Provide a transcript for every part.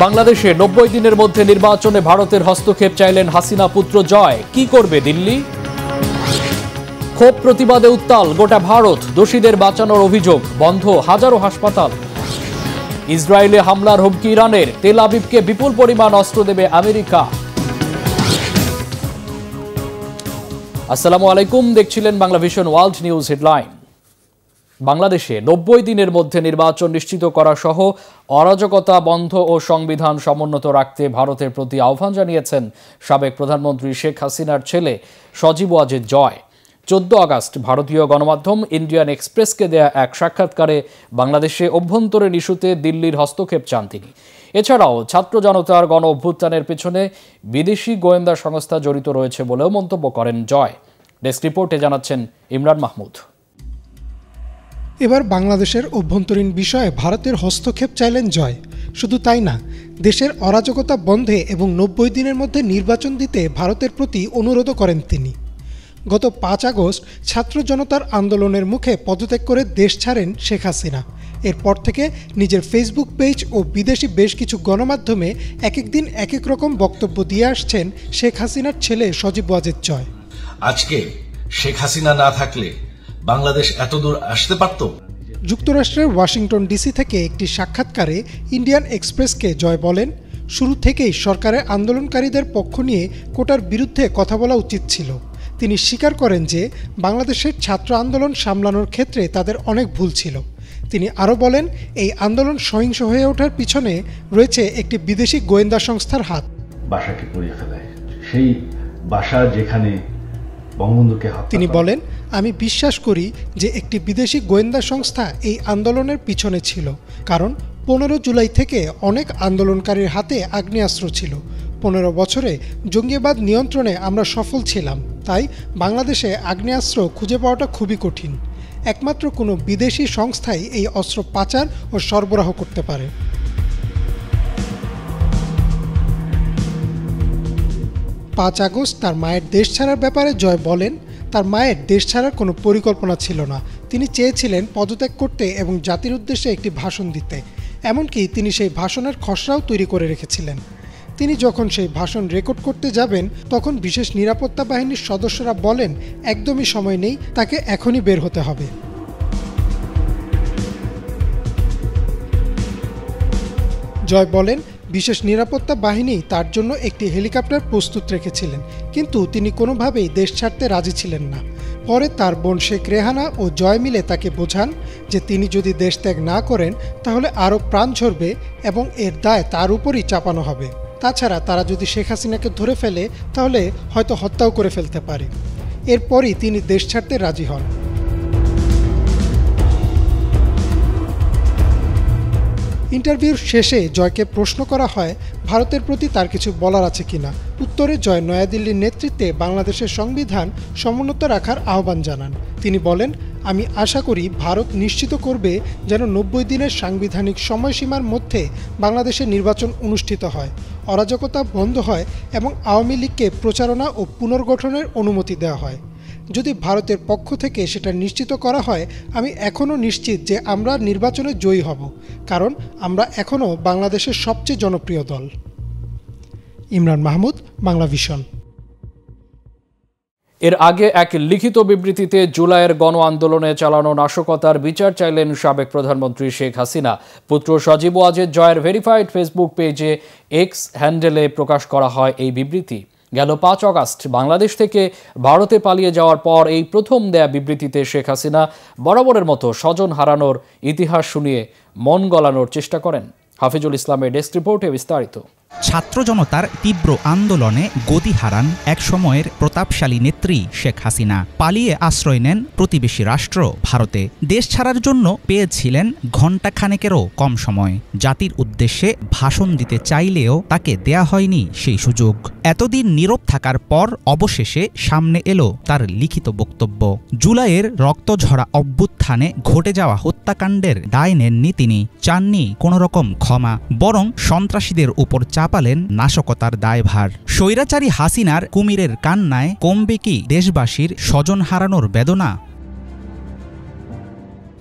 বাংলাদেশে 90 দিনের মধ্যে নির্বাচনে ভারতের হস্তক্ষেপ চাইলেন হাসিনা পুত্র জয়। কি করবে দিল্লি? ক্ষোভ প্রতিবাদে উত্তাল গোটা ভারত। দোষীদের বাঁচানোর অভিযোগ, বন্ধ হাজারো হাসপাতাল। ইসরায়েলে হামলার হুমকি ইরানের, তেল আবিবকে বিপুল পরিমাণ অস্ত্র দেবে আমেরিকা। আসসালামু আলাইকুম, দেখছিলেন Bangla vision world news headline. বাংলাদেশে 90 দিনের মধ্যে নির্বাচন নিশ্চিত করা সহ অরাজকতা বন্ধ ও সংবিধান সমুন্নত রাখতে ভারতের প্রতি আহ্বান জানিয়েছেন সাবেক প্রধানমন্ত্রী শেখ হাসিনার ছেলে সজীব ওয়াজেদ জয়। 14 আগস্ট ভারতীয় গণমাধ্যম ইন্ডিয়ান এক্সপ্রেসকে দেয়া এক সাক্ষাৎকারে বাংলাদেশে অভ্যন্তরীণ ইস্যুতে দিল্লির হস্তক্ষেপ চান তিনি। এছাড়াও ছাত্র জনতার গণ অভ্যুত্থানের পেছনে বিদেশি গোয়েন্দা সংস্থা জড়িত রয়েছে বলেও মন্তব্য করেন জয়। ডেস্ক রিপোর্টে জানাচ্ছেন ইমরান মাহমুদ। এবার বাংলাদেশের অভ্যন্তরীণ বিষয়ে ভারতের হস্তক্ষেপ চাইলেন জয়। শুধু তাই না, দেশের অরাজকতা বন্ধে এবং 90 দিনের মধ্যে নির্বাচন দিতে ভারতের প্রতি অনুরোধও করেন তিনি। গত 5 আগস্ট ছাত্র জনতার আন্দোলনের মুখে পদত্যাগ করে দেশ ছাড়েন শেখ হাসিনা। এরপর থেকে নিজের ফেসবুক পেজ ও বিদেশি বেশ কিছু গণমাধ্যমে এক এক দিন এক এক রকম বক্তব্য দিয়ে আসছেন শেখ হাসিনার ছেলে সজীব ওয়াজেদ জয়। আজকে শেখ হাসিনা না থাকলে বাংলাদেশ এতদূর আসতে পারত? যুক্তরাষ্ট্রের ওয়াশিংটন ডিসি থেকে একটি সাক্ষাৎকারে ইন্ডিয়ান এক্সপ্রেসকে জয় বলেন, শুরু থেকেই সরকারের আন্দোলনকারীদের পক্ষ নিয়ে কোটার বিরুদ্ধে কথা বলা উচিত ছিল। তিনি স্বীকার করেন যে বাংলাদেশের ছাত্র আন্দোলন সামলানোর ক্ষেত্রে তাদের অনেক ভুল ছিল। তিনি আরও বলেন, এই আন্দোলন সহিংস হয়ে ওঠার পিছনে রয়েছে একটি বিদেশি গোয়েন্দা সংস্থার হাত। বাসাকে পুড়িয়ে ফেলায়, সেই বাসা যেখানে বঙ্গবন্ধুকে হত্যা। তিনি বলেন, আমি বিশ্বাস করি যে একটি বিদেশি গোয়েন্দা সংস্থা এই আন্দোলনের পিছনে ছিল, কারণ 15 জুলাই থেকে অনেক আন্দোলনকারীর হাতে আগ্নেয়াস্ত্র ছিল। 15 বছরে জঙ্গিবাদ নিয়ন্ত্রণে আমরা সফল ছিলাম, তাই বাংলাদেশে আগ্নেয়াস্ত্র খুঁজে পাওয়াটা খুবই কঠিন। একমাত্র কোনো বিদেশি সংস্থাই এই অস্ত্র পাচার ও সরবরাহ করতে পারে। 5 আগস্ট তার মায়ের দেশ ছাড়ার ব্যাপারে জয় বলেন, তার মায়ের দেশ ছাড়ার কোনো পরিকল্পনা ছিল না। তিনি চেয়েছিলেন পদত্যাগ করতে এবং জাতির উদ্দেশ্যে একটি ভাষণ দিতে। এমনকি তিনি সেই ভাষণের খসড়াও তৈরি করে রেখেছিলেন। তিনি যখন সেই ভাষণ রেকর্ড করতে যাবেন, তখন বিশেষ নিরাপত্তা বাহিনীর সদস্যরা বলেন, একদমই সময় নেই, তাকে এখনই বের হতে হবে। জয় বলেন, বিশেষ নিরাপত্তা বাহিনী তার জন্য একটি হেলিকপ্টার প্রস্তুত রেখেছিলেন, কিন্তু তিনি কোনোভাবেই দেশ ছাড়তে রাজি ছিলেন না। পরে তার বোন শেখ রেহানা ও জয় মিলে তাকে বোঝান যে তিনি যদি দেশ ত্যাগ না করেন তাহলে আরও প্রাণ ঝরবে এবং এর দায় তার উপরই চাপানো হবে। তাছাড়া তারা যদি শেখ হাসিনাকে ধরে ফেলে তাহলে হয়তো হত্যাও করে ফেলতে পারে। এরপরই তিনি দেশ ছাড়তে রাজি হন। ইন্টারভিউর শেষে জয়কে প্রশ্ন করা হয় ভারতের প্রতি তার কিছু বলার আছে কিনা। উত্তরে জয় নয়াদিল্লির নেতৃত্বে বাংলাদেশের সংবিধান সমুন্নত রাখার আহ্বান জানান। তিনি বলেন, আমি আশা করি ভারত নিশ্চিত করবে যেন 90 দিনের সাংবিধানিক সময়সীমার মধ্যে বাংলাদেশে নির্বাচন অনুষ্ঠিত হয়, অরাজকতা বন্ধ হয় এবং আওয়ামী লীগকে প্রচারণা ও পুনর্গঠনের অনুমতি দেওয়া হয়। যদি ভারতের পক্ষ থেকে সেটা নিশ্চিত করা হয়, আমি এখনও নিশ্চিত যে আমরা নির্বাচনে জয়ী হব, কারণ আমরা এখনও বাংলাদেশের সবচেয়ে জনপ্রিয় দল। ইমরান মাহমুদ, বাংলা ভিশন। এর আগে এক লিখিত বিবৃতিতে জুলাইয়ের গণ আন্দোলনে চালানো নাশকতার বিচার চাইলেন সাবেক প্রধানমন্ত্রী শেখ হাসিনা। পুত্র সজীব ওয়াজেদ জয়ের ভেরিফাইড ফেসবুক পেজে এক্স হ্যান্ডেলে প্রকাশ করা হয় এই বিবৃতি। গেল 5 আগস্ট বাংলাদেশ থেকে ভারতে পালিয়ে যাওয়ার পর এই প্রথম দেয়া বিবৃতিতে শেখ হাসিনা বরাবরের মতো স্বজন হারানোর ইতিহাস শুনিয়ে মন গলানোর চেষ্টা করেন। হাফিজুল ইসলামের ডেস্ক রিপোর্টে বিস্তারিত। ছাত্র জনতার তীব্র আন্দোলনে গতি হারান একসময়ের প্রতাপশালী নেত্রী শেখ হাসিনা। পালিয়ে আশ্রয় নেন প্রতিবেশী রাষ্ট্র ভারতে। দেশ ছাড়ার জন্য পেয়েছিলেন ঘণ্টাখানেকেরও কম সময়। জাতির উদ্দেশ্যে ভাষণ দিতে চাইলেও তাকে দেয়া হয়নি সেই সুযোগ। এতদিন নীরব থাকার পর অবশেষে সামনে এলো তার লিখিত বক্তব্য। জুলাইয়ের রক্তঝরা অভ্যুত্থানে ঘটে যাওয়া হত্যাকাণ্ডের দায় নেননি তিনি, চাননি কোনোরকম ক্ষমা, বরং সন্ত্রাসীদের উপর চাপালেন নাশকতার দায়ভার। স্বৈরাচারী হাসিনার কুমিরের কান্নায় কমবে কি দেশবাসীর স্বজন হারানোর বেদনা?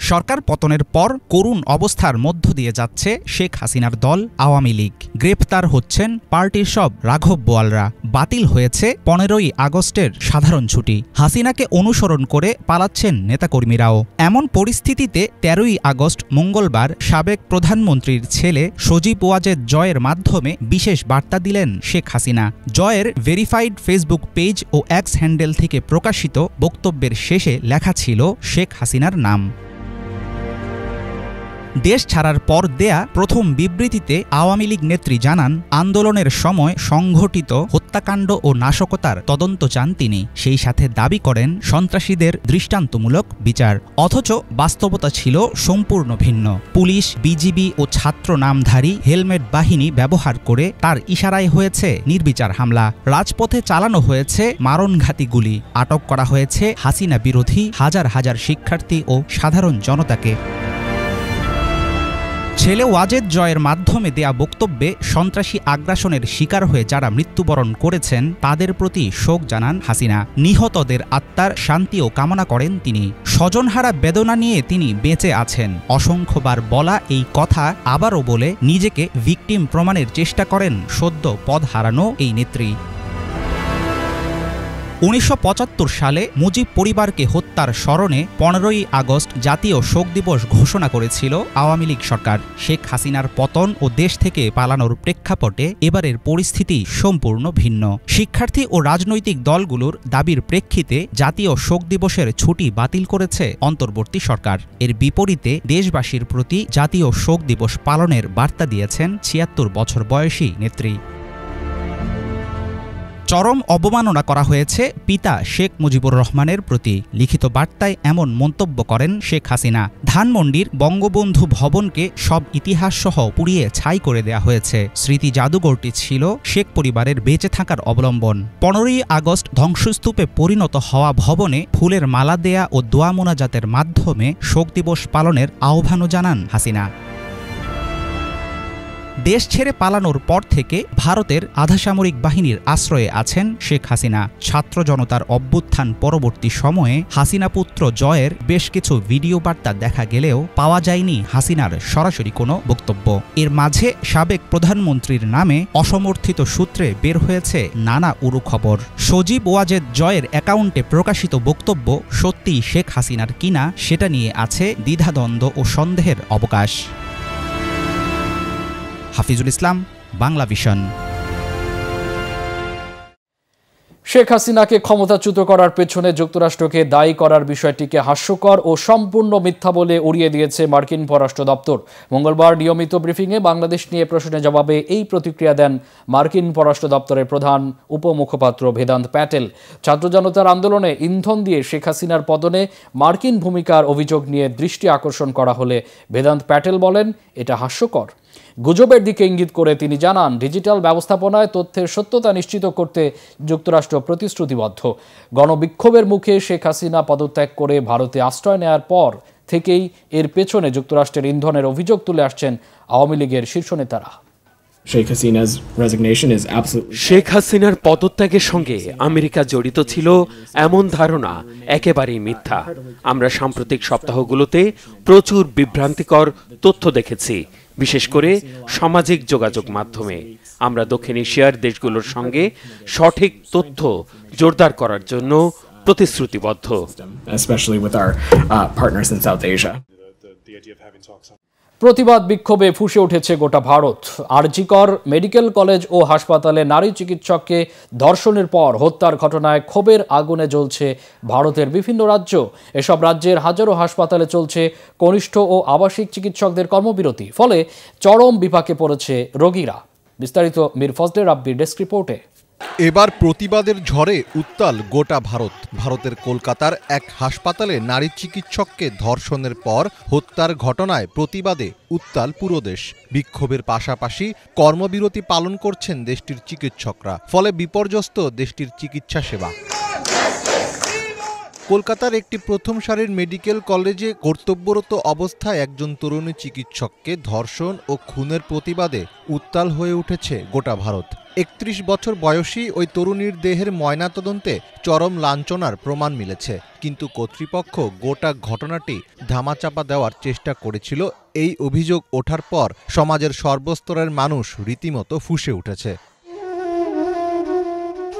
সরকার পতনের পর করুণ অবস্থার মধ্য দিয়ে যাচ্ছে শেখ হাসিনার দল আওয়ামী লীগ। গ্রেপ্তার হচ্ছেন পার্টির সব রাঘব বোয়ালরা। বাতিল হয়েছে 15ই আগস্টের সাধারণ ছুটি। হাসিনাকে অনুসরণ করে পালাচ্ছেন নেতাকর্মীরাও। এমন পরিস্থিতিতে 13ই আগস্ট মঙ্গলবার সাবেক প্রধানমন্ত্রীর ছেলে সজীব ওয়াজেদ জয়ের মাধ্যমে বিশেষ বার্তা দিলেন শেখ হাসিনা। জয়ের ভেরিফাইড ফেসবুক পেজ ও এক্স হ্যান্ডেল থেকে প্রকাশিত বক্তব্যের শেষে লেখা ছিল শেখ হাসিনার নাম। দেশ ছাড়ার পর দেয়া প্রথম বিবৃতিতে আওয়ামী লীগ নেত্রী জানান, আন্দোলনের সময় সংঘটিত হত্যাকাণ্ড ও নাশকতার তদন্ত চান তিনি। সেই সাথে দাবি করেন সন্ত্রাসীদের দৃষ্টান্তমূলক বিচার। অথচ বাস্তবতা ছিল সম্পূর্ণ ভিন্ন। পুলিশ, বিজিবি ও ছাত্র নামধারী হেলমেট বাহিনী ব্যবহার করে তার ইশারায় হয়েছে নির্বিচার হামলা। রাজপথে চালানো হয়েছে মারণঘাতী গুলি। আটক করা হয়েছে হাসিনা বিরোধী হাজার হাজার শিক্ষার্থী ও সাধারণ জনতাকে। ছেলে ওয়াজেদ জয়ের মাধ্যমে দেয়া বক্তব্যে সন্ত্রাসী আগ্রাসনের শিকার হয়ে যারা মৃত্যুবরণ করেছেন তাদের প্রতি শোক জানান হাসিনা। নিহতদের আত্মার শান্তিও কামনা করেন তিনি। স্বজনহারা বেদনা নিয়ে তিনি বেঁচে আছেন। অসংখ্যবার বলা এই কথা আবারও বলে নিজেকে ভিকটিম প্রমাণের চেষ্টা করেন সদ্য পদ হারানো এই নেত্রী। 1975 সালে মুজিব পরিবারকে হত্যার স্মরণে 15ই আগস্ট জাতীয় শোক দিবস ঘোষণা করেছিল আওয়ামী লীগ সরকার। শেখ হাসিনার পতন ও দেশ থেকে পালানোর প্রেক্ষাপটে এবারের পরিস্থিতি সম্পূর্ণ ভিন্ন। শিক্ষার্থী ও রাজনৈতিক দলগুলোর দাবির প্রেক্ষিতে জাতীয় শোক দিবসের ছুটি বাতিল করেছে অন্তর্বর্তী সরকার। এর বিপরীতে দেশবাসীর প্রতি জাতীয় শোক দিবস পালনের বার্তা দিয়েছেন 76 বছর বয়সী নেত্রী। চরম অবমাননা করা হয়েছে পিতা শেখ মুজিবুর রহমানের প্রতি। লিখিত বার্তায় এমন মন্তব্য করেন শেখ হাসিনা। ধানমন্ডির বঙ্গবন্ধু ভবনকে সব ইতিহাসসহ পুড়িয়ে ছাই করে দেয়া হয়েছে। স্মৃতি জাদুঘরটি ছিল শেখ পরিবারের বেঁচে থাকার অবলম্বন। 15ই আগস্ট ধ্বংসস্তূপে পরিণত হওয়া ভবনে ফুলের মালা দেয়া ও দোয়া মোনাজাতের মাধ্যমে শোক দিবস পালনের আহ্বানও জানান হাসিনা। দেশ ছেড়ে পালানোর পর থেকে ভারতের আধাসামরিক বাহিনীর আশ্রয়ে আছেন শেখ হাসিনা। ছাত্র জনতার অভ্যুত্থান পরবর্তী সময়ে হাসিনা পুত্র জয়ের বেশ কিছু ভিডিও বার্তা দেখা গেলেও পাওয়া যায়নি হাসিনার সরাসরি কোনো বক্তব্য। এর মাঝে সাবেক প্রধানমন্ত্রীর নামে অসমর্থিত সূত্রে বের হয়েছে নানা উড়ু খবর। সজীব ওয়াজেদ জয়ের অ্যাকাউন্টে প্রকাশিত বক্তব্য সত্যিই শেখ হাসিনার কিনা সেটা নিয়ে আছে দ্বিধাদ্বন্দ্ব ও সন্দেহের অবকাশ। হাফিজুল ইসলাম, বাংলা ভিশন। শেখ হাসিনাকে ক্ষমতাচ্যুত করার পেছনে যুক্তরাষ্ট্রকে দায়ী করার বিষয়টিকে হাস্যকর ও সম্পূর্ণ মিথ্যা বলে উড়িয়ে দিয়েছে মার্কিন পররাষ্ট্র দপ্তর। মঙ্গলবার নিয়মিত ব্রিফিংয়ে বাংলাদেশ নিয়ে প্রশ্নের জবাবে এই প্রতিক্রিয়া দেন মার্কিন পররাষ্ট্র দপ্তরের প্রধান উপমুখপাত্র ভেদান্ত প্যাটেল। ছাত্র জনতার আন্দোলনে ইন্ধন দিয়ে শেখ হাসিনার পতনে মার্কিন ভূমিকার অভিযোগ নিয়ে দৃষ্টি আকর্ষণ করা হলে ভেদান্ত প্যাটেল বলেন, এটা হাস্যকর। গুজবের দিকে ইঙ্গিত করে তিনি জানান, ডিজিটাল ব্যবস্থাপনায় তথ্যের সত্যতা নিশ্চিত করতে যুক্তরাষ্ট্র প্রতিশ্রুতিবদ্ধ। গণবিক্ষোভের মুখে শেখ হাসিনা পদত্যাগ করে ভারতে আশ্রয় নেয়ার পর থেকেই এর পেছনে যুক্তরাষ্ট্রের ইন্ধনের অভিযোগ তুলে আসছেন আওয়ামী লীগের শীর্ষ নেতারা। শেখ হাসিনার পদত্যাগের সঙ্গে আমেরিকা জড়িত ছিল এমন ধারণা একেবারেই মিথ্যা। আমরা সাম্প্রতিক সপ্তাহগুলোতে প্রচুর বিভ্রান্তিকর তথ্য দেখেছি, বিশেষ করে সামাজিক যোগাযোগ মাধ্যমে। আমরা দক্ষিণ এশিয়ার দেশগুলোর সঙ্গে সঠিক তথ্য জোরদার করার জন্য প্রতিশ্রুতিবদ্ধ। প্রতিবাদ বিক্ষোভে ফুঁসে উঠেছে গোটা ভারত। আরজিকর মেডিকেল কলেজ ও হাসপাতালে নারী চিকিৎসককে ধর্ষণের পর হত্যার ঘটনায় ক্ষোভের আগুনে জ্বলছে ভারতের বিভিন্ন রাজ্য। এসব রাজ্যের হাজারো হাসপাতালে চলছে কনিষ্ঠ ও আবাসিক চিকিৎসকদের কর্মবিরতি। ফলে চরম বিপাকে পড়েছে রোগীরা। বিস্তারিত মীর ফজলে রাব্বির ডেস্ক রিপোর্টে। এবার প্রতিবাদের ঝড়ে উত্তাল গোটা ভারত। ভারতের কলকাতার এক হাসপাতালে নারী চিকিৎসককে ধর্ষণের পর হত্যার ঘটনায় প্রতিবাদে উত্তাল পুরো দেশ। বিক্ষোভের পাশাপাশি কর্মবিরতি পালন করছেন দেশটির চিকিৎসকরা। ফলে বিপর্যস্ত দেশটির চিকিৎসা সেবা। কলকাতার একটি প্রথম সারির মেডিকেল কলেজে কর্তব্যরত অবস্থায় একজন তরুণী চিকিৎসককে ধর্ষণ ও খুনের প্রতিবাদে উত্তাল হয়ে উঠেছে গোটা ভারত। 31 বছর বয়সী ওই তরুণীর দেহের ময়নাতদন্তে চরম লাঞ্ছনার প্রমাণ মিলেছে, কিন্তু কর্তৃপক্ষ গোটা ঘটনাটি ধামাচাপা দেওয়ার চেষ্টা করেছিল। এই অভিযোগ ওঠার পর সমাজের সর্বস্তরের মানুষ রীতিমতো ফুঁসে উঠেছে।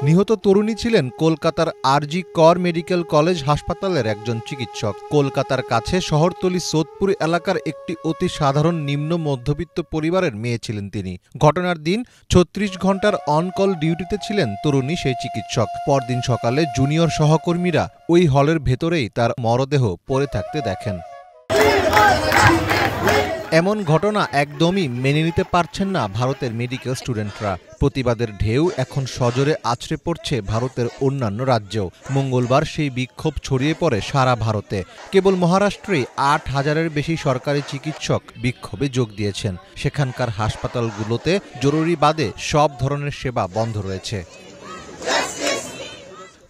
নিহত তরুণী ছিলেন কলকাতার আরজি কর মেডিকেল কলেজ হাসপাতালের একজন চিকিৎসক। কলকাতার কাছে শহরতলি সোদপুর এলাকার একটি অতি সাধারণ নিম্ন মধ্যবিত্ত পরিবারের মেয়ে ছিলেন তিনি। ঘটনার দিন 36 ঘন্টার অনকল ডিউটিতে ছিলেন তরুণী সেই চিকিৎসক। পরদিন সকালে জুনিয়র সহকর্মীরা ওই হলের ভেতরেই তার মরদেহ পড়ে থাকতে দেখেন। এমন ঘটনা একদমই মেনে নিতে পারছেন না ভারতের মেডিকেল স্টুডেন্টরা। প্রতিবাদের ঢেউ এখন সজোরে আছড়ে পড়ছে ভারতের অন্যান্য রাজ্যেও। মঙ্গলবার সেই বিক্ষোভ ছড়িয়ে পড়ে সারা ভারতে। কেবল মহারাষ্ট্রেই 8,000-এর বেশি সরকারি চিকিৎসক বিক্ষোভে যোগ দিয়েছেন। সেখানকার হাসপাতালগুলোতে জরুরি বাদে সব ধরনের সেবা বন্ধ রয়েছে।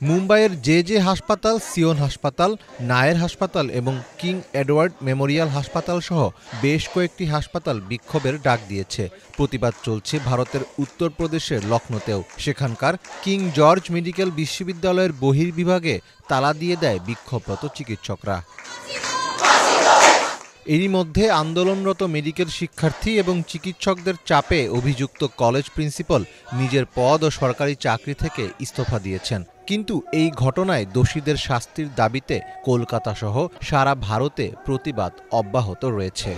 মুম্বাইয়ের জে হাসপাতাল, সিওন হাসপাতাল, নায়ের হাসপাতাল এবং কিং এডওয়ার্ড মেমোরিয়াল হাসপাতাল সহ বেশ কয়েকটি হাসপাতাল বিক্ষোভের ডাক দিয়েছে। প্রতিবাদ চলছে ভারতের উত্তরপ্রদেশের লখনৌতেও। সেখানকার কিং জর্জ মেডিকেল বিশ্ববিদ্যালয়ের বহির্বিভাগে তালা দিয়ে দেয় বিক্ষোভরত চিকিৎসকরা। এরই মধ্যে আন্দোলনরত মেডিকেল শিক্ষার্থী এবং চিকিৎসকদের চাপে অভিযুক্ত কলেজ প্রিন্সিপাল নিজের পদ ও সরকারি চাকরি থেকে ইস্তফা দিয়েছেন। কিন্তু এই ঘটনায় দোষীদের শাস্তির দাবিতে কলকাতা সহ সারা ভারতে প্রতিবাদ অব্যাহত রয়েছে।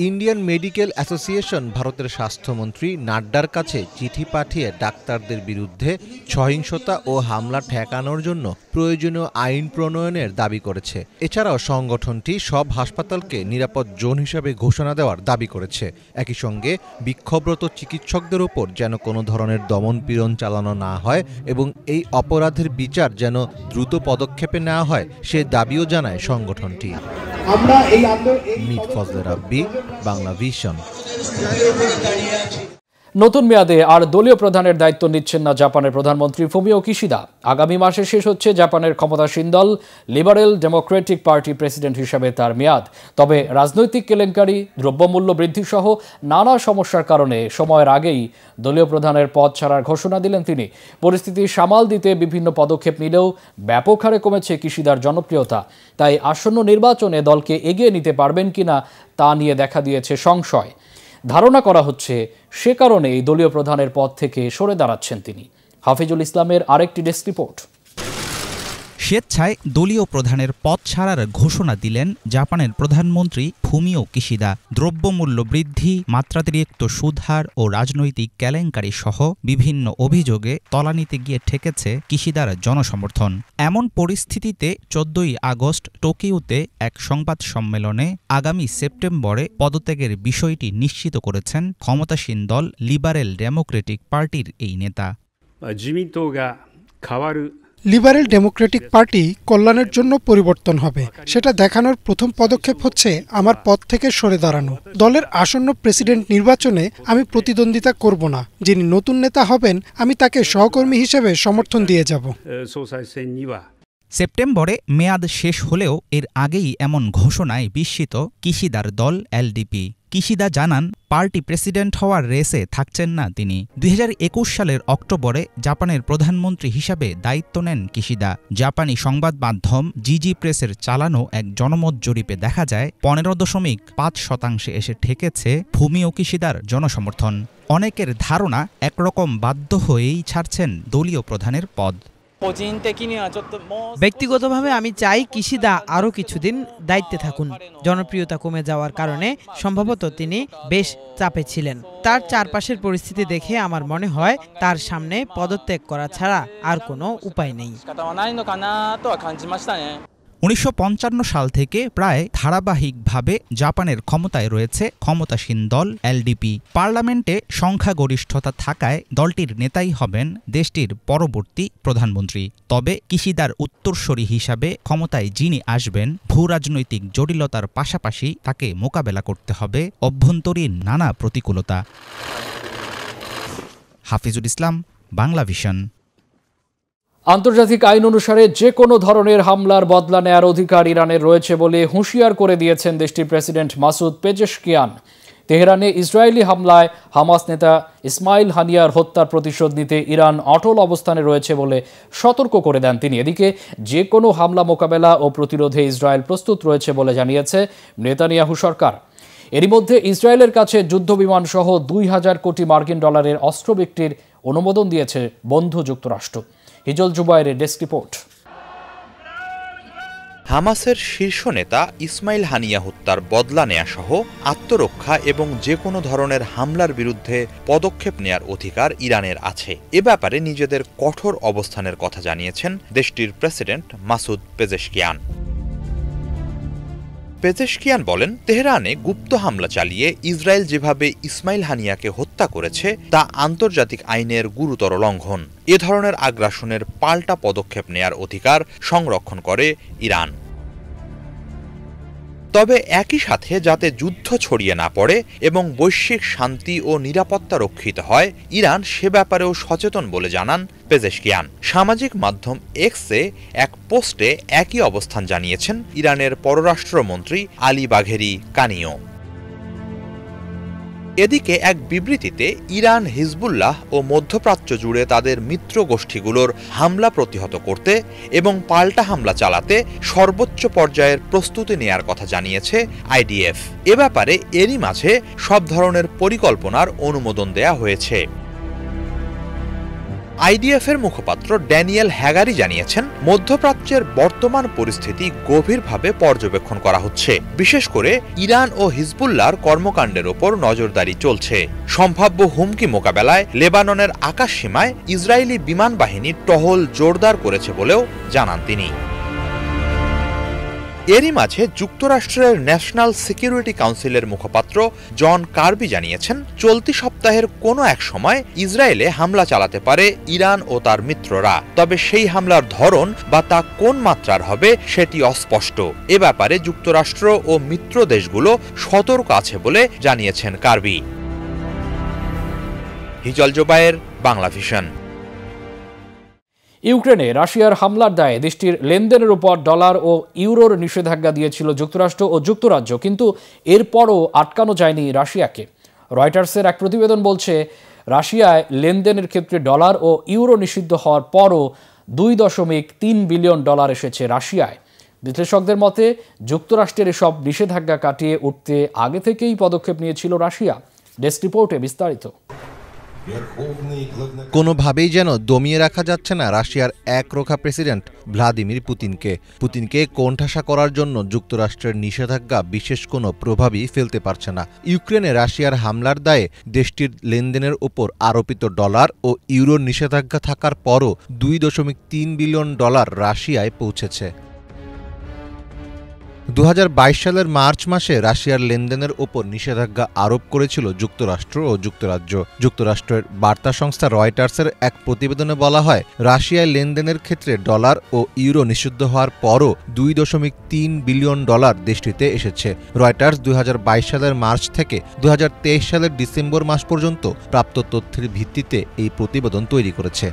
ইন্ডিয়ান মেডিকেল অ্যাসোসিয়েশন ভারতের স্বাস্থ্যমন্ত্রী নাড্ডার কাছে চিঠি পাঠিয়ে ডাক্তারদের বিরুদ্ধে সহিংসতা ও হামলা ঠেকানোর জন্য প্রয়োজনীয় আইন প্রণয়নের দাবি করেছে। এছাড়াও সংগঠনটি সব হাসপাতালকে নিরাপদ জোন হিসাবে ঘোষণা দেওয়ার দাবি করেছে। একই সঙ্গে বিক্ষোভরত চিকিৎসকদের ওপর যেন কোনো ধরনের দমনপীড়ন চালানো না হয় এবং এই অপরাধের বিচার যেন দ্রুত পদক্ষেপে নেওয়া হয় সে দাবিও জানায় সংগঠনটি। মিট ফজলে রাব্বি, বাংলা ভিশন। নতুন মেয়াদে আর দলীয় প্রধানের দায়িত্ব নিচ্ছেন না জাপানের প্রধানমন্ত্রী ফুমিও কিশিদা। আগামী মাসে শেষ হচ্ছে জাপানের ক্ষমতাসীন দল লিবারেল ডেমোক্রেটিক পার্টি প্রেসিডেন্ট হিসেবে তার মেয়াদ। তবে রাজনৈতিক কেলেঙ্কারি, দ্রব্যমূল্য বৃদ্ধি সহ নানা সমস্যার কারণে সময়ের আগেই দলীয় প্রধানের পদ ছাড়ার ঘোষণা দিলেন তিনি। পরিস্থিতি সামাল দিতে বিভিন্ন পদক্ষেপ নিলেও ব্যাপক হারে কমেছে কিশিদার জনপ্রিয়তা। তাই আসন্ন নির্বাচনে দলকে এগিয়ে নিতে পারবেন কিনা তা নিয়ে দেখা দিয়েছে সংশয়। ধারণা করা হচ্ছে সে কারণে এই দলীয় প্রধানের পদ থেকে সরে দাঁড়াচ্ছেন তিনি। হাফিজুল ইসলামের আরেকটি ডেস্ক রিপোর্ট। স্বেচ্ছায় দলীয় প্রধানের পদ ছাড়ার ঘোষণা দিলেন জাপানের প্রধানমন্ত্রী ফুমিও কিশিদা। দ্রব্যমূল্য বৃদ্ধি, মাত্রাতিরিক্ত সুদহার ও রাজনৈতিক কেলেঙ্কারি সহ বিভিন্ন অভিযোগে তলানিতে গিয়ে ঠেকেছে কিশিদার জনসমর্থন। এমন পরিস্থিতিতে 14 আগস্ট টোকিওতে এক সংবাদ সম্মেলনে আগামী সেপ্টেম্বরে পদত্যাগের বিষয়টি নিশ্চিত করেছেন ক্ষমতাসীন দল লিবারেল ডেমোক্রেটিক পার্টির এই নেতা। লিবারেল ডেমোক্রেটিক পার্টি কল্যাণের জন্য পরিবর্তন হবে, সেটা দেখানোর প্রথম পদক্ষেপ হচ্ছে আমার পদ থেকে সরে দাঁড়ানো। দলের আসন্ন প্রেসিডেন্ট নির্বাচনে আমি প্রতিদ্বন্দ্বিতা করব না। যিনি নতুন নেতা হবেন আমি তাকে সহকর্মী হিসেবে সমর্থন দিয়ে যাব। সেপ্টেম্বরে মেয়াদ শেষ হলেও এর আগেই এমন ঘোষণায় বিস্মিত কিশিদার দল এলডিপি। কিশিদা জানান, পার্টি প্রেসিডেন্ট হওয়ার রেসে থাকছেন না তিনি। 2021 সালের অক্টোবরে জাপানের প্রধানমন্ত্রী হিসাবে দায়িত্ব নেন কিশিদা। জাপানি সংবাদ মাধ্যম জিজি প্রেসের চালানো এক জনমত জরিপে দেখা যায় 15.5% এসে ঠেকেছে ফুমিও কিশিদার জনসমর্থন। অনেকের ধারণা একরকম বাধ্য হয়েই ছাড়ছেন দলীয় প্রধানের পদ। ব্যক্তিগতভাবে আমি চাই কিশিদা আরও কিছুদিন দায়িত্বে থাকুন। জনপ্রিয়তা কমে যাওয়ার কারণে সম্ভবত তিনি বেশ চাপে ছিলেন। তার চারপাশের পরিস্থিতি দেখে আমার মনে হয় তার সামনে পদত্যাগ করা ছাড়া আর কোনো উপায় নেই। 1955 সাল থেকে প্রায় ধারাবাহিকভাবে জাপানের ক্ষমতায় রয়েছে ক্ষমতাসীন দল এলডিপি। পার্লামেন্টে সংখ্যাগরিষ্ঠতা থাকায় দলটির নেতাই হবেন দেশটির পরবর্তী প্রধানমন্ত্রী। তবে কিশিদার উত্তরসূরি হিসাবে ক্ষমতায় যিনি আসবেন, ভূরাজনৈতিক জটিলতার পাশাপাশি তাকে মোকাবেলা করতে হবে অভ্যন্তরীণ নানা প্রতিকূলতা। হাফিজুল ইসলাম, বাংলা ভিশন। আন্তর্জাতিক আইন অনুসারে যে কোনো ধরনের হামলার বদলা নেয়ার অধিকার ইরানের রয়েছে বলে হুঁশিয়ার করে দিয়েছেন দেশটির প্রেসিডেন্ট মাসুদ পেজেশকিয়ান। তেহরানে ইসরায়েলি হামলায় হামাস নেতা ইসমাইল হানিয়ার হত্যার প্রতিশোধ নিতে ইরান অটল অবস্থানে রয়েছে বলে সতর্ক করে দেন তিনি। এদিকে যে কোনো হামলা মোকাবেলা ও প্রতিরোধে ইসরায়েল প্রস্তুত রয়েছে বলে জানিয়েছে নেতানিয়াহু সরকার। এরই মধ্যে ইসরায়েলের কাছে যুদ্ধবিমান সহ ২,০০০ কোটি মার্কিন ডলারের অস্ত্র বিক্রির অনুমোদন দিয়েছে বন্ধু যুক্তরাষ্ট্র। হিজল জুবায়েরের ডেস্ক রিপোর্ট। হামাসের শীর্ষ নেতা ইসমাইল হানিয়া হত্যার বদলা নেয়া সহ আত্মরক্ষা এবং যে কোনো ধরনের হামলার বিরুদ্ধে পদক্ষেপ নেয়ার অধিকার ইরানের আছে। এ ব্যাপারে নিজেদের কঠোর অবস্থানের কথা জানিয়েছেন দেশটির প্রেসিডেন্ট মাসুদ পেজেশকিয়ান। পেজেশকিয়ান বলেন, তেহরানে গুপ্ত হামলা চালিয়ে ইসরায়েল যেভাবে ইসমাইল হানিয়াকে হত্যা করেছে তা আন্তর্জাতিক আইনের গুরুতর লঙ্ঘন। এ ধরনের আগ্রাসনের পাল্টা পদক্ষেপ নেয়ার অধিকার সংরক্ষণ করে ইরান। তবে একই সাথে যাতে যুদ্ধ ছড়িয়ে না পড়ে এবং বৈশ্বিক শান্তি ও নিরাপত্তা রক্ষিত হয়, ইরান সে ব্যাপারেও সচেতন বলে জানান পেজেশকিয়ান। সামাজিক মাধ্যম এক্সে এক পোস্টে একই অবস্থান জানিয়েছেন ইরানের পররাষ্ট্রমন্ত্রী আলী বাঘেরি কানিও। এদিকে এক বিবৃতিতে ইরান হিজবুল্লাহ ও মধ্যপ্রাচ্য জুড়ে তাদের মিত্র গোষ্ঠীগুলোর হামলা প্রতিহত করতে এবং পাল্টা হামলা চালাতে সর্বোচ্চ পর্যায়ের প্রস্তুতি নেয়ার কথা জানিয়েছে আইডিএফ। এ ব্যাপারে এরই মাঝে সব ধরনের পরিকল্পনার অনুমোদন দেয়া হয়েছে। আইডিএফের মুখপাত্র ড্যানিয়েল হ্যাগারি জানিয়েছেন, মধ্যপ্রাচ্যের বর্তমান পরিস্থিতি গভীরভাবে পর্যবেক্ষণ করা হচ্ছে। বিশেষ করে ইরান ও হিজবুল্লাহর কর্মকাণ্ডের ওপর নজরদারি চলছে। সম্ভাব্য হুমকি মোকাবেলায় লেবাননের আকাশসীমায় ইসরায়েলি বিমান বাহিনী টহল জোরদার করেছে বলেও জানান তিনি। এরই মাঝে যুক্তরাষ্ট্রের ন্যাশনাল সিকিউরিটি কাউন্সিলের মুখপাত্র জন কার্বি জানিয়েছেন, চলতি সপ্তাহের কোনো এক সময় ইসরায়েলে হামলা চালাতে পারে ইরান ও তার মিত্ররা। তবে সেই হামলার ধরন বা তা কোন মাত্রার হবে সেটি অস্পষ্ট। এ ব্যাপারে যুক্তরাষ্ট্র ও মিত্র দেশগুলো সতর্ক আছে বলে জানিয়েছেন কার্বি। হিজল জুবায়ের, বাংলা ভিশন। ইউক্রেনে রাশিয়ার হামলার দায়ে দেশটির লেনদেনের উপর ডলার ও ইউরোর নিষেধাজ্ঞা দিয়েছিল যুক্তরাষ্ট্র ও যুক্তরাজ্য, কিন্তু এরপরও আটকানো যায়নি রাশিয়াকে। রয়টার্সের এক প্রতিবেদন বলছে, রাশিয়ায় লেনদেনের ক্ষেত্রে ডলার ও ইউরো নিষিদ্ধ হওয়ার পরও 2.3 বিলিয়ন ডলার এসেছে রাশিয়ায়। বিশ্লেষকদের মতে যুক্তরাষ্ট্রের এসব নিষেধাজ্ঞা কাটিয়ে উঠতে আগে থেকেই পদক্ষেপ নিয়েছিল রাশিয়া। ডেস্ক রিপোর্টে বিস্তারিত। কোনোভাবেই যেন দমিয়ে রাখা যাচ্ছে না রাশিয়ার একরোখা প্রেসিডেন্ট ভ্লাদিমির পুতিনকে কোণঠাসা করার জন্য যুক্তরাষ্ট্রের নিষেধাজ্ঞা বিশেষ কোনো প্রভাবই ফেলতে পারছে না। ইউক্রেনে রাশিয়ার হামলার দায়ে দেশটির লেনদেনের ওপর আরোপিত ডলার ও ইউরোর নিষেধাজ্ঞা থাকার পরও 2.3 বিলিয়ন ডলার রাশিয়ায় পৌঁছেছে। 2022 সালের মার্চ মাসে রাশিয়ার লেনদেনের ওপর নিষেধাজ্ঞা আরোপ করেছিল যুক্তরাষ্ট্র ও যুক্তরাজ্য। যুক্তরাষ্ট্রের বার্তা সংস্থা রয়টার্সের এক প্রতিবেদনে বলা হয়, রাশিয়ায় লেনদেনের ক্ষেত্রে ডলার ও ইউরো নিষিদ্ধ হওয়ার পরও 2.3 বিলিয়ন ডলার দেশটিতে এসেছে। রয়টার্স 2022 সালের মার্চ থেকে 2023 সালের ডিসেম্বর মাস পর্যন্ত প্রাপ্ত তথ্যের ভিত্তিতে এই প্রতিবেদন তৈরি করেছে।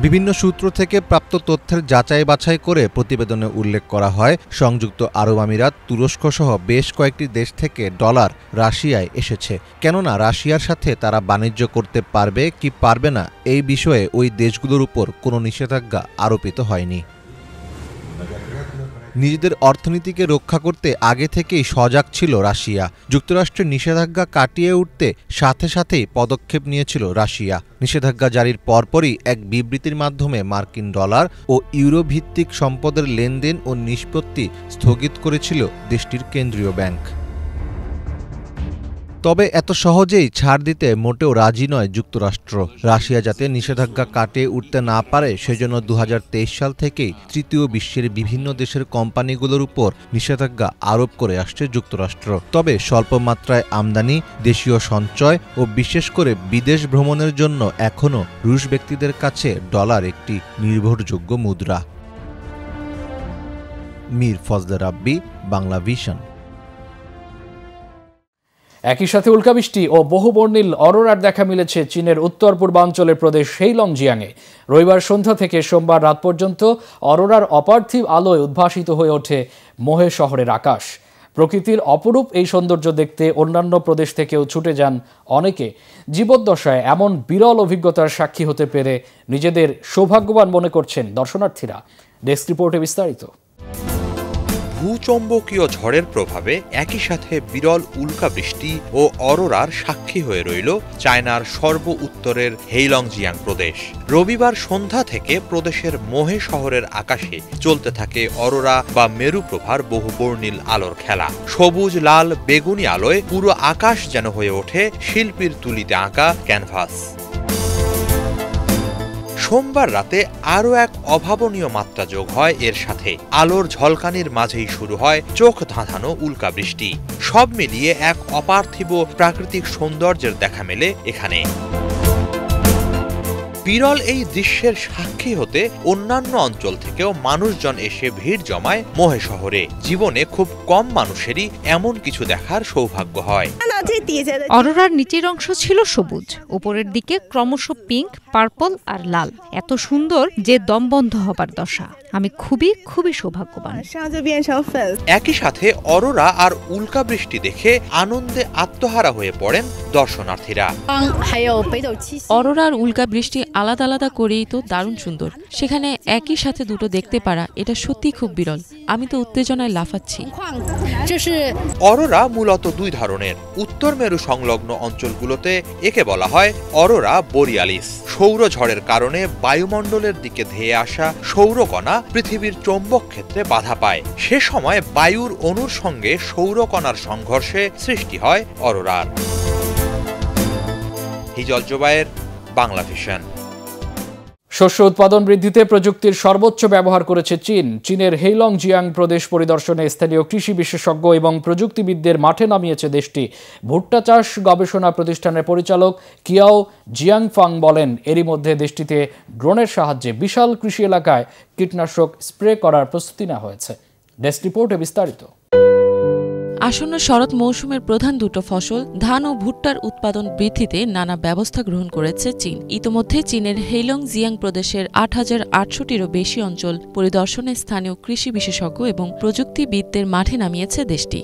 বিভিন্ন সূত্র থেকে প্রাপ্ত তথ্যের যাচাই বাছাই করে প্রতিবেদনে উল্লেখ করা হয়, সংযুক্ত আরব আমিরাত, তুরস্ক সহ বেশ কয়েকটি দেশ থেকে ডলার রাশিয়ায় এসেছে। কেননা রাশিয়ার সাথে তারা বাণিজ্য করতে পারবে কি পারবে না এই বিষয়ে ওই দেশগুলোর উপর কোনো নিষেধাজ্ঞা আরোপিত হয়নি। নিজেদের অর্থনীতিকে রক্ষা করতে আগে থেকেই সজাগ ছিল রাশিয়া। যুক্তরাষ্ট্রের নিষেধাজ্ঞা কাটিয়ে উঠতে সাথে সাথেই পদক্ষেপ নিয়েছিল রাশিয়া। নিষেধাজ্ঞা জারির পরপরই এক বিবৃতির মাধ্যমে মার্কিন ডলার ও ইউরো ভিত্তিক সম্পদের লেনদেন ও নিষ্পত্তি স্থগিত করেছিল দেশটির কেন্দ্রীয় ব্যাংক। তবে এত সহজেই ছাড় দিতে মোটেও রাজি নয় যুক্তরাষ্ট্র। রাশিয়া যাতে নিষেধাজ্ঞা কাটিয়ে উঠতে না পারে সেজন্য 2023 সাল থেকেই তৃতীয় বিশ্বের বিভিন্ন দেশের কোম্পানিগুলোর উপর নিষেধাজ্ঞা আরোপ করে আসছে যুক্তরাষ্ট্র। তবে স্বল্প মাত্রায় আমদানি, দেশীয় সঞ্চয় ও বিশেষ করে বিদেশ ভ্রমণের জন্য এখনও রুশ ব্যক্তিদের কাছে ডলার একটি নির্ভরযোগ্য মুদ্রা। মীর ফজলে রাব্বি, বাংলা ভিশন। একই সাথে উল্কাবৃষ্টি ও বহুবর্ণিল অরোরার দেখা মিলেছে চীনের উত্তর পূর্বাঞ্চলের প্রদেশ হেইলংজিয়াংয়ে। রবিবার সন্ধ্যা থেকে সোমবার রাত পর্যন্ত অরোরার অপার্থিব আলোয় উদ্ভাসিত হয়ে ওঠে মোহে শহরের আকাশ। প্রকৃতির অপরূপ এই সৌন্দর্য দেখতে অন্যান্য প্রদেশ থেকেও ছুটে যান অনেকে। জীবদ্দশায় এমন বিরল অভিজ্ঞতার সাক্ষী হতে পেরে নিজেদের সৌভাগ্যবান মনে করছেন দর্শনার্থীরা। ডেস্ক রিপোর্টে বিস্তারিত। ভূচম্বকীয় ঝড়ের প্রভাবে একই সাথে বিরল উল্কাবৃষ্টি ও অরোরার সাক্ষী হয়ে রইল চায়নার সর্ব উত্তরের হেইলংজিয়াং প্রদেশ। রবিবার সন্ধ্যা থেকে প্রদেশের মোহে শহরের আকাশে চলতে থাকে অরোরা বা মেরুপ্রভার বহুবর্ণিল আলোর খেলা। সবুজ, লাল, বেগুনি আলোয় পুরো আকাশ যেন হয়ে ওঠে শিল্পীর তুলিতে আঁকা ক্যানভাস। সোমবার রাতে আরও এক অভাবনীয় মাত্রা যোগ হয় এর সাথে। আলোর ঝলকানির মাঝেই শুরু হয় চোখ ধাঁধানো উল্কাবৃষ্টি। সব মিলিয়ে এক অপার্থিব প্রাকৃতিক সৌন্দর্যের দেখা মেলে এখানে। বিরল এই দৃশ্যের সাক্ষী হতে অন্যান্য অঞ্চল থেকেও মানুষজন এসে ভিড় জমায় মোহে শহরে। জীবনে খুব কম মানুষেরই এমন কিছু দেখার সৌভাগ্য হয়। অরোরার নিচের অংশ ছিল সবুজ, উপরের দিকে ক্রমশ পিঙ্ক, পার্পল আর লাল। এত সুন্দর যে দম বন্ধ হবার দশা। আমি খুবই খুবই সৌভাগ্যবান। একই সাথে অরোরা আর উল্কাবৃষ্টি দেখে আনন্দে আত্মহারা হয়ে পড়েন দর্শনার্থীরা। অরোরা আর উল্কাবৃষ্টি আলাদা আলাদা করেই তো দারুণ সুন্দর। সেখানে একই সাথে দুটো দেখতে পারা, এটা সত্যি খুব বিরল। আমি তো উত্তেজনায় লাফাচ্ছি। অরোরা মূলত দুই ধরনের। উত্তর মেরু সংলগ্ন অঞ্চলগুলোতে একে বলা হয় অরোরা বোরিয়ালিস। সৌরঝড়ের কারণে বায়ুমণ্ডলের দিকে ধেয়ে আসা সৌরকণা পৃথিবীর চৌম্বক ক্ষেত্রে বাধা পায়। সে সময় বায়ুর অণুর সঙ্গে সৌরকণার সংঘর্ষে সৃষ্টি হয় অরোরার। হিজল জোবায়ের, বাংলা ভিশন। শস্য উৎপাদন বৃদ্ধিতে প্রযুক্তির সর্বোচ্চ ব্যবহার করেছে চীন। চীনের হেইলংজিয়াং প্রদেশ পরিদর্শনে স্থানীয় কৃষি বিশেষজ্ঞ এবং প্রযুক্তিবিদদের মাঠে নামিয়েছে দেশটি। ভুট্টা চাষ গবেষণা প্রতিষ্ঠানের পরিচালক কিয়াও জিয়াংফাং বলেন, এরই মধ্যে দেশটিতে ড্রোনের সাহায্যে বিশাল কৃষি এলাকায় কীটনাশক স্প্রে করার প্রস্তুতি নেওয়া হয়েছে। ডেস্ক রিপোর্টে বিস্তারিত। আসন্ন শরৎ মৌসুমের প্রধান দুটো ফসল ধান ও ভুট্টার উৎপাদন বৃদ্ধিতে নানা ব্যবস্থা গ্রহণ করেছে চীন। ইতোমধ্যে চীনের হেইলংজিয়াং প্রদেশের ৮,৮০০টিরও বেশি অঞ্চল পরিদর্শনে স্থানীয় কৃষি বিশেষজ্ঞ এবং প্রযুক্তিবিদদের মাঠে নামিয়েছে দেশটি।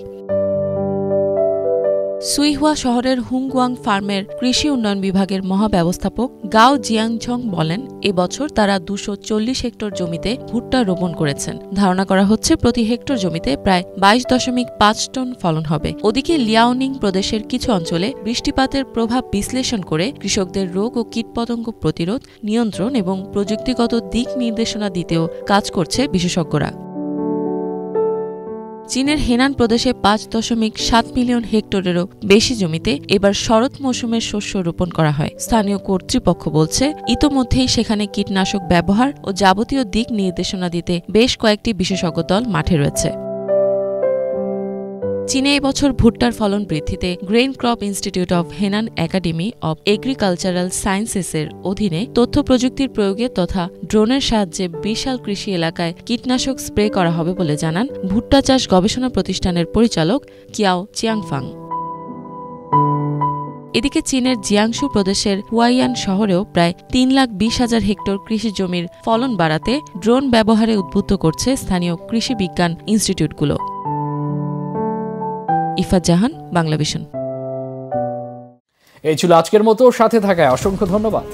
সুইহুয়া শহরের হুংগুয়াং ফার্মের কৃষি উন্নয়ন বিভাগের মহাব্যবস্থাপক গাও জিয়াংঝং বলেন, এবছর তারা ২৪০ হেক্টর জমিতে ভুট্টা রোপণ করেছেন। ধারণা করা হচ্ছে প্রতি হেক্টর জমিতে প্রায় ২২.৫ টন ফলন হবে। ওদিকে লিয়াওনিং প্রদেশের কিছু অঞ্চলে বৃষ্টিপাতের প্রভাব বিশ্লেষণ করে কৃষকদের রোগ ও কীটপতঙ্গ প্রতিরোধ, নিয়ন্ত্রণ এবং প্রযুক্তিগত দিক নির্দেশনা দিতেও কাজ করছে বিশেষজ্ঞরা। চীনের হেনান প্রদেশে ৫.৭ মিলিয়ন হেক্টরেরও বেশি জমিতে এবার শরৎ মৌসুমের শস্য রোপণ করা হয়। স্থানীয় কর্তৃপক্ষ বলছে, ইতোমধ্যেই সেখানে কীটনাশক ব্যবহার ও যাবতীয় দিক নির্দেশনা দিতে বেশ কয়েকটি বিশেষজ্ঞ দল মাঠে রয়েছে। চীনে এবছর ভুট্টার ফলন বৃদ্ধিতে grain crop institute of Henan academy of agricultural সায়েন্সেসের অধীনে তথ্য প্রযুক্তির প্রয়োগে তথা ড্রোনের সাহায্যে বিশাল কৃষি এলাকায় কীটনাশক স্প্রে করা হবে বলে জানান ভুট্টা চাষ গবেষণা প্রতিষ্ঠানের পরিচালক কিয়াও জিয়াংফাং। এদিকে চীনের জিয়াংশু প্রদেশের হুয়াইয়ান শহরেও প্রায় ৩,২০,০০০ হেক্টর কৃষি জমির ফলন বাড়াতে ড্রোন ব্যবহারে উদ্বুদ্ধ করছে স্থানীয় কৃষি বিজ্ঞান ইনস্টিটিউটগুলো। ইফাত জাহান, বাংলা ভিশন। এই ছিল আজকের মতো। সাথে থাকায় অসংখ্য ধন্যবাদ।